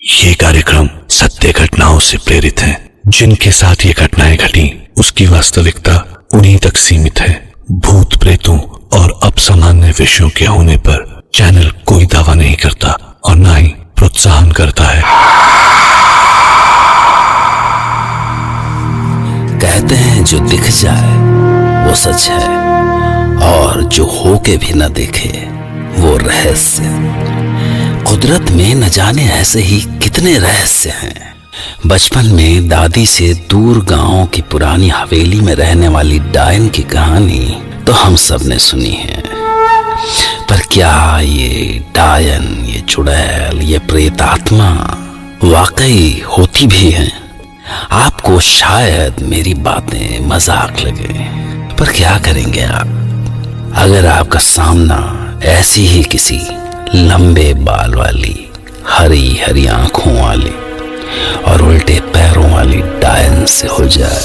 ये कार्यक्रम सत्य घटनाओं से प्रेरित है। जिनके साथ ये घटनाएं घटी उसकी वास्तविकता उन्हीं तक सीमित है। भूत प्रेतों और अपसामान्य विषयों के होने पर चैनल कोई दावा नहीं करता और ना ही प्रोत्साहन करता है। कहते हैं जो दिख जाए वो सच है और जो होके भी न देखे वो रहस्य। कुदरत में न जाने ऐसे ही कितने रहस्य हैं। बचपन में दादी से दूर गांव की पुरानी हवेली में रहने वाली डायन की कहानी तो हम सब ने सुनी है, पर क्या ये डायन, ये चुड़ैल, ये प्रेतात्मा वाकई होती भी हैं? आपको शायद मेरी बातें मजाक लगे, पर क्या करेंगे आप अगर आपका सामना ऐसी ही किसी लंबे बाल वाली, हरी हरी आंखों वाली और उल्टे पैरों वाली डायन से हो जाए।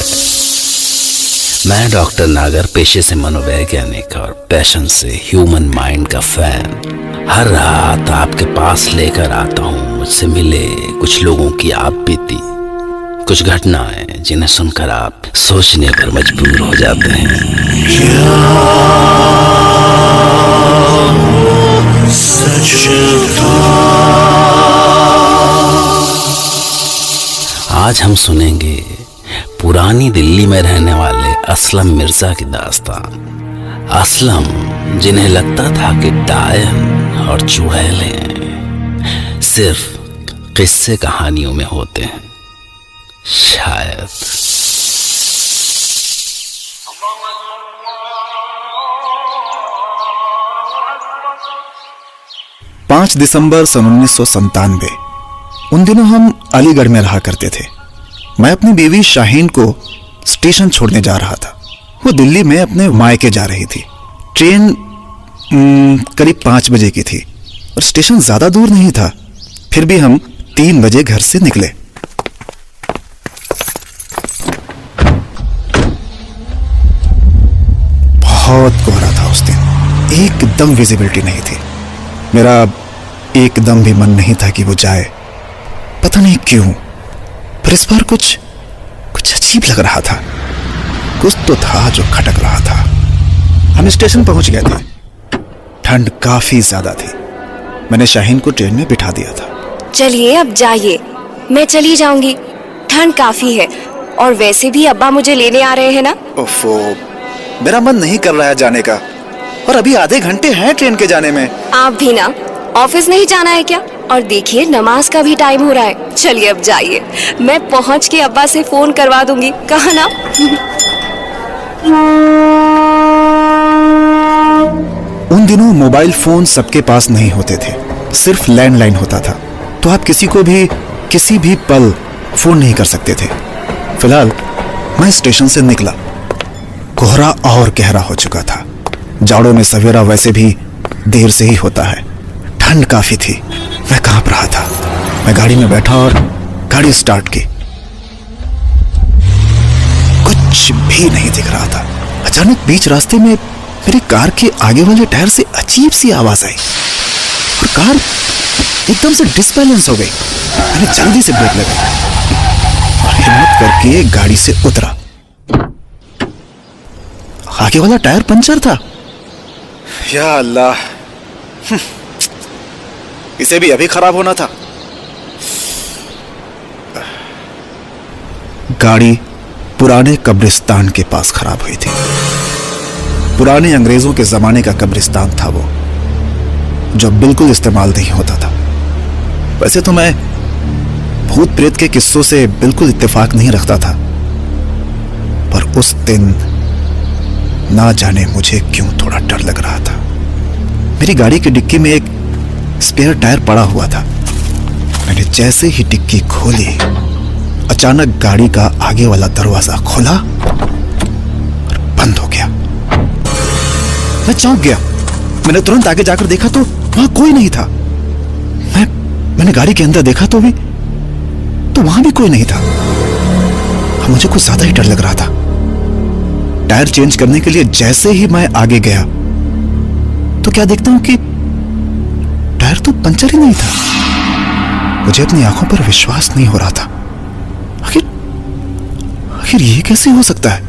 मैं डॉक्टर नागर, पेशे से मनोवैज्ञानिक और पैशन से ह्यूमन माइंड का फैन, हर रात आपके पास लेकर आता हूँ मुझसे मिले कुछ लोगों की आप बीती, कुछ घटनाएं जिन्हें सुनकर आप सोचने पर मजबूर हो जाते हैं। आज हम सुनेंगे पुरानी दिल्ली में रहने वाले असलम मिर्जा की दास्तान। असलम, जिन्हें लगता था कि डायन और चुड़ैलें सिर्फ किस्से कहानियों में होते हैं, शायद। 5 दिसंबर सन 1997। उन दिनों हम अलीगढ़ में रहा करते थे। मैं अपनी बीवी शाहीन को स्टेशन छोड़ने जा रहा था। वो दिल्ली में अपने मायके जा रही थी। ट्रेन करीब 5 बजे की थी और स्टेशन ज्यादा दूर नहीं था। फिर भी हम 3 बजे घर से निकले। बहुत कोहरा था उस दिन, एकदम विजिबिलिटी नहीं थी। मेरा एकदम भी मन नहीं था कि वो जाए, पता नहीं क्यों, पर इस बार कुछ अजीब लग रहा था। कुछ तो था जो खटक रहा था। हम स्टेशन पहुंच गए थे। ठंड काफी ज्यादा थी। मैंने शाहीन को ट्रेन में बिठा दिया था। चलिए अब जाइए, मैं चली जाऊंगी, ठंड काफी है और वैसे भी अब्बा मुझे लेने आ रहे हैं ना। ओफो, मेरा मन नहीं कर रहा है जाने का, और अभी आधे घंटे हैं ट्रेन के जाने में। आप भी ना, ऑफिस नहीं जाना है क्या? और देखिए नमाज का भी टाइम हो रहा है। चलिए अब जाइए, मैं पहुंच के अब्बा से फोन करवा दूंगी, कहा ना। उन दिनों मोबाइल फोन सबके पास नहीं होते थे, सिर्फ लैंडलाइन होता था, तो आप किसी को भी किसी भी पल फोन नहीं कर सकते थे। फिलहाल मैं स्टेशन से निकला। कोहरा और गहरा हो चुका था। जाड़ों में सवेरा वैसे भी देर से ही होता है। ठंड काफी थी। मैं कांप रहा था। मैं गाड़ी में बैठा और गाड़ी स्टार्ट की। कुछ भी नहीं दिख रहा था। अचानक बीच रास्ते में मेरी कार के आगे वाले टायर से अजीब सी आवाज आई और कार एकदम से डिसबैलेंस हो गई। मैंने जल्दी से ब्रेक लगाई और हिम्मत करके गाड़ी से उतरा। आगे वाला टायर पंचर था। या अल्लाह, इसे भी अभी खराब होना था। गाड़ी पुराने कब्रिस्तान के पास खराब हुई थी। पुराने अंग्रेजों के जमाने का कब्रिस्तान था वो, जो बिल्कुल इस्तेमाल नहीं होता था। वैसे तो मैं भूत प्रेत के किस्सों से बिल्कुल इत्तेफाक नहीं रखता था, पर उस दिन ना जाने मुझे क्यों थोड़ा डर लग रहा था। मेरी गाड़ी की डिक्की में एक स्पेयर टायर पड़ा हुआ था। मैंने जैसे ही डिक्की खोली, अचानक गाड़ी का आगे वाला दरवाजा खुला और बंद हो गया। मैं चौंक गया। मैंने तुरंत आगे जाकर देखा तो वहां कोई नहीं था। मैंने गाड़ी के अंदर देखा तो वहां भी कोई नहीं था। मुझे कुछ ज्यादा ही डर लग रहा था। टायर चेंज करने के लिए जैसे ही मैं आगे गया तो क्या देखता हूं कि टायर तो पंचर ही नहीं था। मुझे अपनी आंखों पर विश्वास नहीं हो रहा था। आखिर आखिर ये कैसे हो सकता है?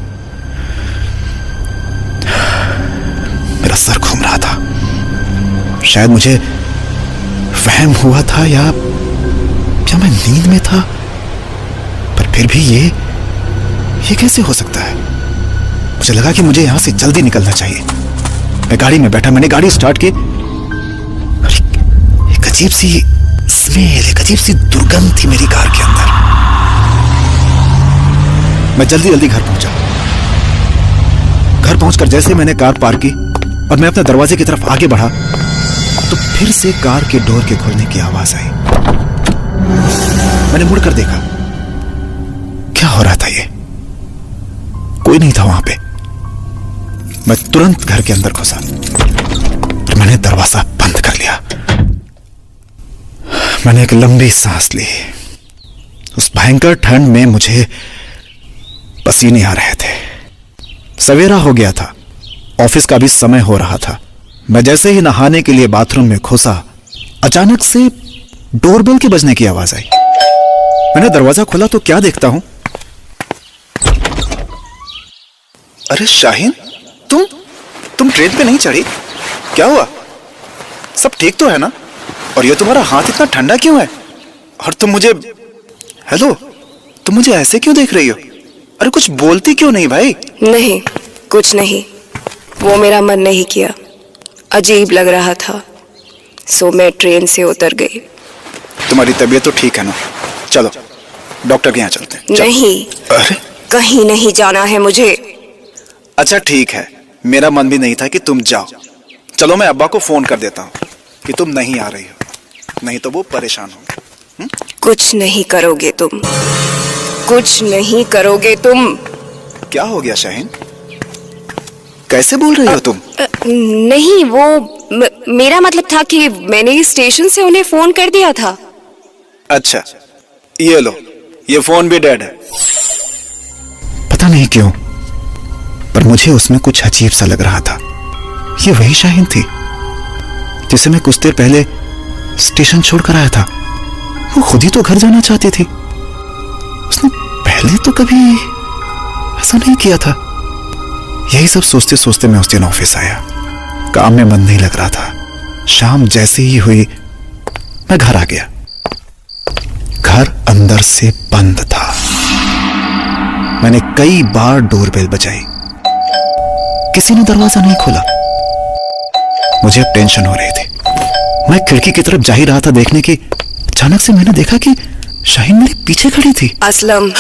मेरा सर घूम रहा था। शायद मुझे वहम हुआ था या मैं नींद में था, पर फिर भी ये कैसे हो सकता है? मुझे लगा कि मुझे यहां से जल्दी निकलना चाहिए। मैं गाड़ी में बैठा, मैंने गाड़ी स्टार्ट की। एक अजीब सी स्मेल, एक अजीब सी दुर्गंध थी मेरी कार के अंदर। मैं जल्दी जल्दी घर पहुंचा। घर पहुंचकर जैसे मैंने कार पार्क की और मैं अपने दरवाजे की तरफ आगे बढ़ा तो फिर से कार के डोर के खुलने की आवाज आई। मैंने मुड़कर देखा, क्या हो रहा था? ये कोई नहीं था वहां पे। मैं तुरंत घर के अंदर घुसा और मैंने दरवाजा बंद कर लिया। मैंने एक लंबी सांस ली। उस भयंकर ठंड में मुझे पसीने आ रहे थे। सवेरा हो गया था, ऑफिस का भी समय हो रहा था। मैं जैसे ही नहाने के लिए बाथरूम में घुसा, अचानक से डोरबेल के बजने की आवाज आई। मैंने दरवाजा खोला तो क्या देखता हूं, अरे शाहीन, तुम ट्रेन पे नहीं चढ़ी? क्या हुआ? सब ठीक तो है ना? और ये तुम्हारा हाथ इतना ठंडा क्यों है? और तुम मुझे हेलो, तुम मुझे ऐसे क्यों देख रही हो? अरे कुछ बोलती क्यों नहीं भाई? नहीं, कुछ नहीं। वो मेरा मन नहीं किया, अजीब लग रहा था, सो मैं ट्रेन से उतर गई। तुम्हारी तबीयत तो ठीक है ना? चलो डॉक्टर के यहाँ चलते हैं। नहीं, अरे कहीं नहीं जाना है मुझे। अच्छा ठीक है, मेरा मन भी नहीं था कि तुम जाओ। चलो मैं अब्बा को फोन कर देता हूँ कि तुम नहीं आ रही हो, नहीं तो वो परेशान होंगे। कुछ नहीं करोगे तुम, कुछ नहीं करोगे तुम। क्या हो गया शाहीन? कैसे बोल रही हो तुम? नहीं, वो मेरा मतलब था कि मैंने स्टेशन से उन्हें फोन कर दिया था। अच्छा, ये लो, ये फोन भी डेड है। पता नहीं क्यों, पर मुझे उसमें कुछ अजीब सा लग रहा था। ये वही शाहीन थी जिसे मैं कुछ देर पहले स्टेशन छोड़कर आया था। वो खुद ही तो घर जाना चाहती थी। उसने पहले तो कभी ऐसा नहीं किया था। यही सब सोचते सोचते मैं उस दिन ऑफिस आया। काम में मन नहीं लग रहा था। शाम जैसे ही हुई मैं घर आ गया। घर अंदर से बंद था। मैंने कई बार डोरबेल बजाई, किसी ने दरवाजा नहीं खोला। मुझे अब टेंशन हो रही थी। मैं खिड़की की तरफ जा ही रहा था देखने की, अचानक से मैंने देखा कि शाहीन मेरे पीछे खड़ी थी। असलम।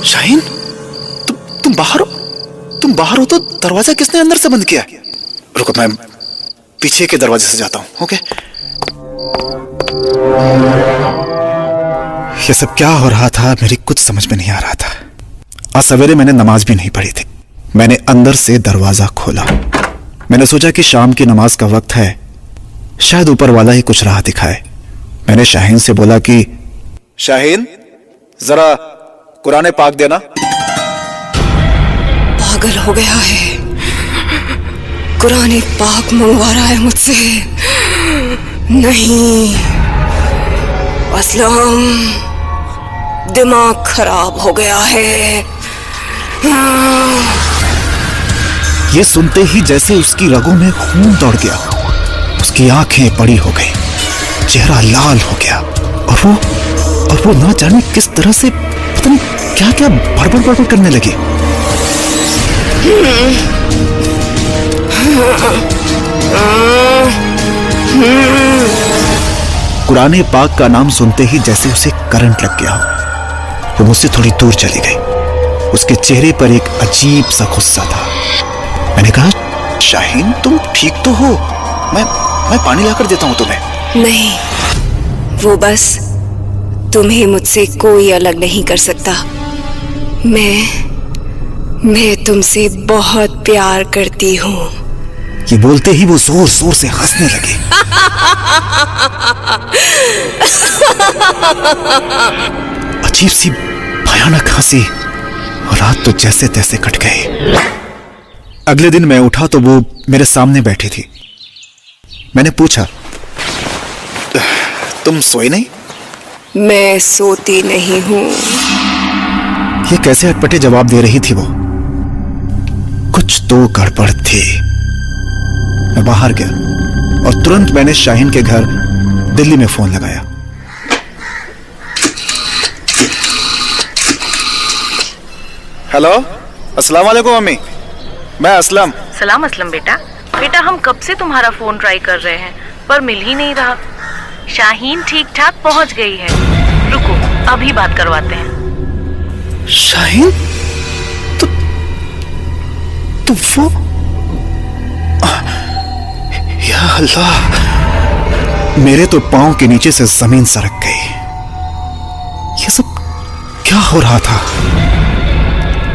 शाहीन, तुम बाहर हो? तुम बाहर हो तो दरवाजा किसने अंदर से बंद किया? रुको, मैं पीछे के दरवाजे से जाता हूं। ओके। ये सब क्या हो रहा था मेरी कुछ समझ में नहीं आ रहा था। आज सवेरे मैंने नमाज भी नहीं पढ़ी थी। मैंने अंदर से दरवाजा खोला। मैंने सोचा कि शाम की नमाज का वक्त है, शायद ऊपर वाला ही कुछ राह दिखाए। मैंने शाहीन से बोला कि शाहीन, जरा कुरान पाक देना। पागल हो गया है, कुरान पाक मंगवा रहा है मुझसे। नहीं असलम, दिमाग खराब हो गया है। ये सुनते ही जैसे उसकी रगों में खून दौड़ गया। उसकी आंखें बड़ी हो गई, चेहरा लाल हो गया और वो ना जाने किस तरह से पता नहीं क्या क्या बड़बड़ करने लगी। कुरान पाक का नाम सुनते ही जैसे उसे करंट लग गया हो। वो मुझसे थोड़ी दूर चली गई। उसके चेहरे पर एक अजीब सा गुस्सा था। मैंने कहा, शाहीन तुम ठीक तो हो? मैं पानी लाकर देता हूं तुम्हें। नहीं, वो बस तुम्हें मुझसे कोई अलग नहीं कर सकता। मैं तुमसे बहुत प्यार करती हूँ। ये बोलते ही वो जोर जोर से हंसने लगी। अजीब सी भयानक हंसी और रात तो जैसे तैसे कट गई। अगले दिन मैं उठा तो वो मेरे सामने बैठी थी। मैंने पूछा, तुम सोई नहीं? मैं सोती नहीं हूँ। ये कैसे अटपटे जवाब दे रही थी वो? कुछ तो गड़बड़ थी। मैं बाहर गया और तुरंत मैंने शाहीन के घर दिल्ली में फोन लगाया। हेलो, अस्सलाम वालेकुम मम्मी, मैं असलम। सलाम असलम बेटा। बेटा हम कब से तुम्हारा फोन ट्राई कर रहे हैं पर मिल ही नहीं रहा। शाहीन ठीक ठाक पहुंच गई है। रुको अभी बात करवाते हैं। शाहीन? तो वो, या अल्लाह, मेरे तो पांव के नीचे से जमीन सरक गई। ये सब क्या हो रहा था?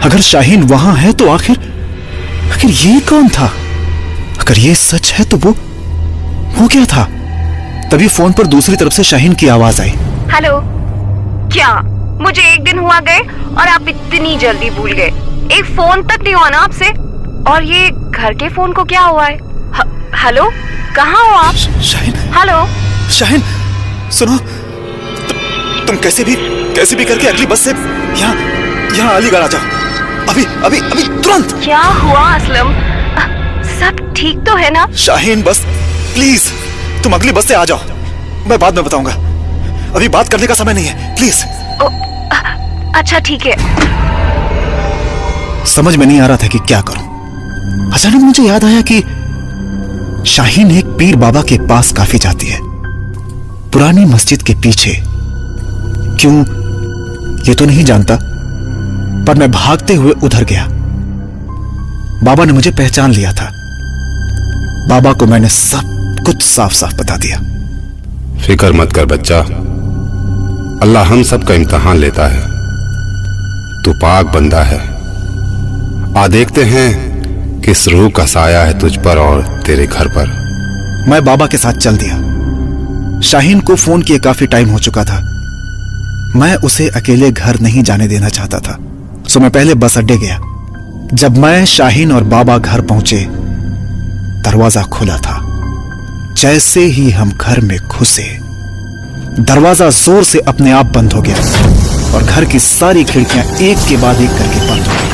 अगर शाहीन वहां है तो आखिर ये कौन था? अगर ये सच है तो वो क्या था? तभी फोन पर दूसरी तरफ से शाहीन की आवाज आई। हेलो, क्या मुझे एक दिन हुआ गए और आप इतनी जल्दी भूल गए? एक फोन तक नहीं हुआ ना आपसे? और ये घर के फोन को क्या हुआ है? हेलो, कहाँ हो आप? शाहीन, हेलो शाहीन, सुनो, तुम कैसे भी करके अगली बस से यहाँ अलीगढ़ आ जाओ। अभी तुरंत। क्या हुआ असलम? सब ठीक तो है ना? शाहीन, बस प्लीज तुम अगली बस से आ जाओ। मैं बाद में बताऊंगा, अभी बात करने का समय नहीं है, प्लीज। अच्छा ठीक है। समझ में नहीं आ रहा था कि क्या करूं। अचानक मुझे याद आया कि शाहीन एक पीर बाबा के पास काफी जाती है, पुरानी मस्जिद के पीछे। क्यों, ये तो नहीं जानता, पर मैं भागते हुए उधर गया। बाबा ने मुझे पहचान लिया था। बाबा को मैंने सब कुछ साफ साफ बता दिया। फिक्र मत कर बच्चा, अल्लाह हम सबका इम्तिहान लेता है। तू पाक बंदा है। आ देखते हैं किस रूह का साया है तुझ पर और तेरे घर पर। मैं बाबा के साथ चल दिया। शाहीन को फोन किए काफी टाइम हो चुका था। मैं उसे अकेले घर नहीं जाने देना चाहता था, सो मैं पहले बस अड्डे गया। जब मैं, शाहीन और बाबा घर पहुंचे, दरवाजा खुला था। जैसे ही हम घर में घुसे, दरवाजा जोर से अपने आप बंद हो गया और घर की सारी खिड़कियां एक के बाद एक करके बंद हो गई।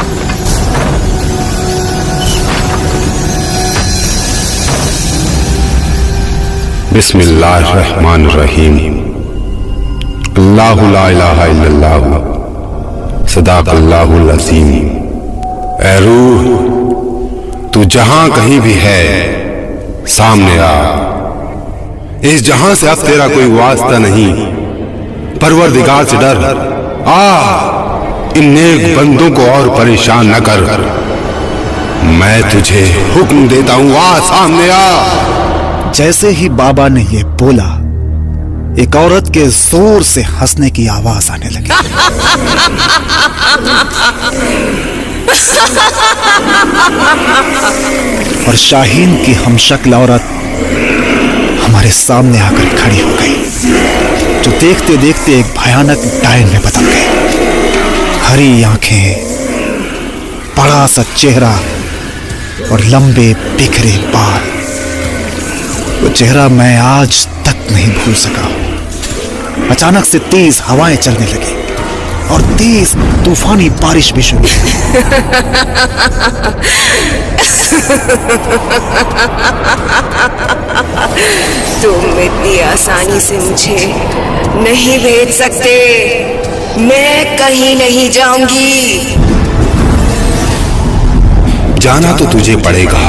बिस्मिल्लाहिर्रहमानिर्रहीम। अल्लाहु ला इलाहा इल्लल्लाहु सदाकल्लाहुल अज़ीम। ऐ रूह, तू जहां कहीं भी है, सामने आ। इस जहां से अब तेरा कोई वास्ता नहीं। परवरदिगार से डर। आ, इन नेक बंदों को और परेशान न कर। मैं तुझे हुक्म देता हूं, आ सामने आ। जैसे ही बाबा ने यह बोला, एक औरत के जोर से हंसने की आवाज आने लगी। और शाहीन की हमशक्ल औरत हमारे सामने आकर खड़ी हो गई, जो देखते देखते एक भयानक डायन में बदल गई। हरी आंखें, बड़ा सा चेहरा और लंबे बिखरे बाल। वो चेहरा मैं आज तक नहीं भूल सका। अचानक से तेज हवाएं चलने लगी और तेज तूफानी बारिश भी शुरू हुई। तुम इतनी आसानी से मुझे नहीं भेज सकते। मैं कहीं नहीं जाऊंगी। जाना तो तुझे पड़ेगा।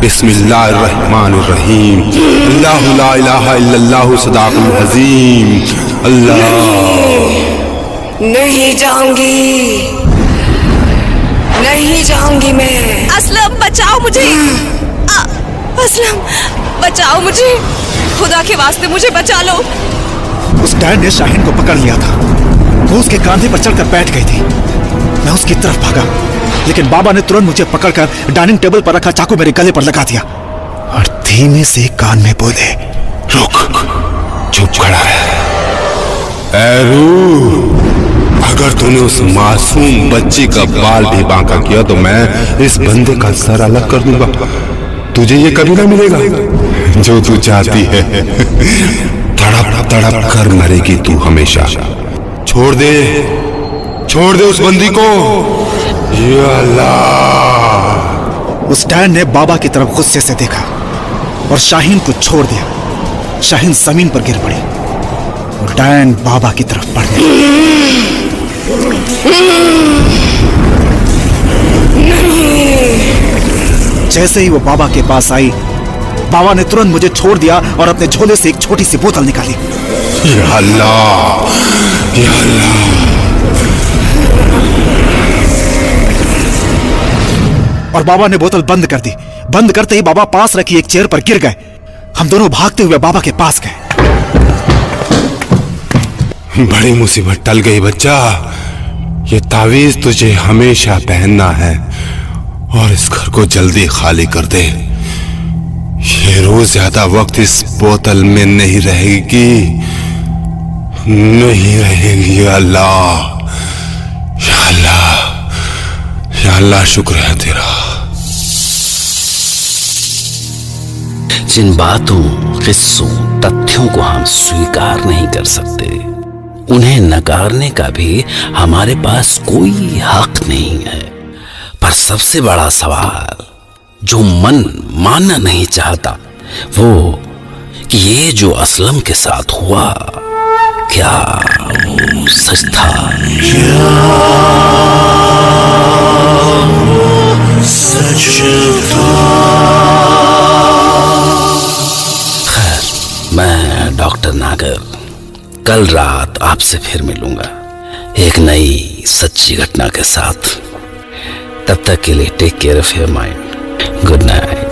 बिस्मिल्लाहिर्रहमानिर्रहीम। अल्लाहु ला इलाहा इल्लल्लाहु सदाकुल अज़ीम। अल्लाह। नहीं जाऊंगी, नहीं जाऊंगी मैं। असलम बचाओ मुझे। असलम बचाओ मुझे, खुदा के वास्ते मुझे बचा लो। उस डायन ने शाहीन को पकड़ लिया था। वो उसके कांधे पर चढ़कर बैठ गई थी। मैं उसकी तरफ भागा, लेकिन बाबा ने तुरंत मुझे पकड़कर डाइनिंग टेबल पर रखा चाकू मेरे गले पर लगा दिया और धीमे से कान में बोले, रुक, चुप खड़ा है। ऐ रूह, अगर तूने उस मासूम बच्ची का बाल भी बांका किया तो मैं इस बंदे का सर अलग कर दूंगा। तुझे ये कभी ना मिलेगा जो तू चाहती है। तड़प तड़प कर मरेगी तू हमेशा। छोड़ दे उस बंदी को। या अल्लाह। उस डैन ने बाबा की तरफ गुस्से से देखा और शाहीन को छोड़ दिया। शाहीन जमीन पर गिर पड़ी और डैन बाबा की तरफ बढ़ गया। जैसे ही वो बाबा के पास आई, बाबा ने तुरंत मुझे छोड़ दिया और अपने झोले से एक छोटी सी बोतल निकाली। या अल्लाह, या अल्लाह। और बाबा ने बोतल बंद कर दी। बंद करते ही बाबा पास रखी एक चेयर पर गिर गए। हम दोनों भागते हुए बाबा के पास गए। बड़ी मुसीबत टल गई बच्चा। ये तावीज तुझे हमेशा पहनना है और इस घर को जल्दी खाली कर दे। ये रोज ज्यादा वक्त इस बोतल में नहीं रहेगी। या अल्लाह, या अल्लाह, या अल्लाह, शुक्र है तेरा। जिन बातों, किस्सों, तथ्यों को हम स्वीकार नहीं कर सकते, उन्हें नकारने का भी हमारे पास कोई हक नहीं है। पर सबसे बड़ा सवाल जो मन मानना नहीं चाहता, वो कि ये जो असलम के साथ हुआ, क्या वो सच था? खैर, मैं डॉक्टर नागर कल रात आपसे फिर मिलूंगा एक नई सच्ची घटना के साथ। तब तक के लिए take care of your mind. Good night.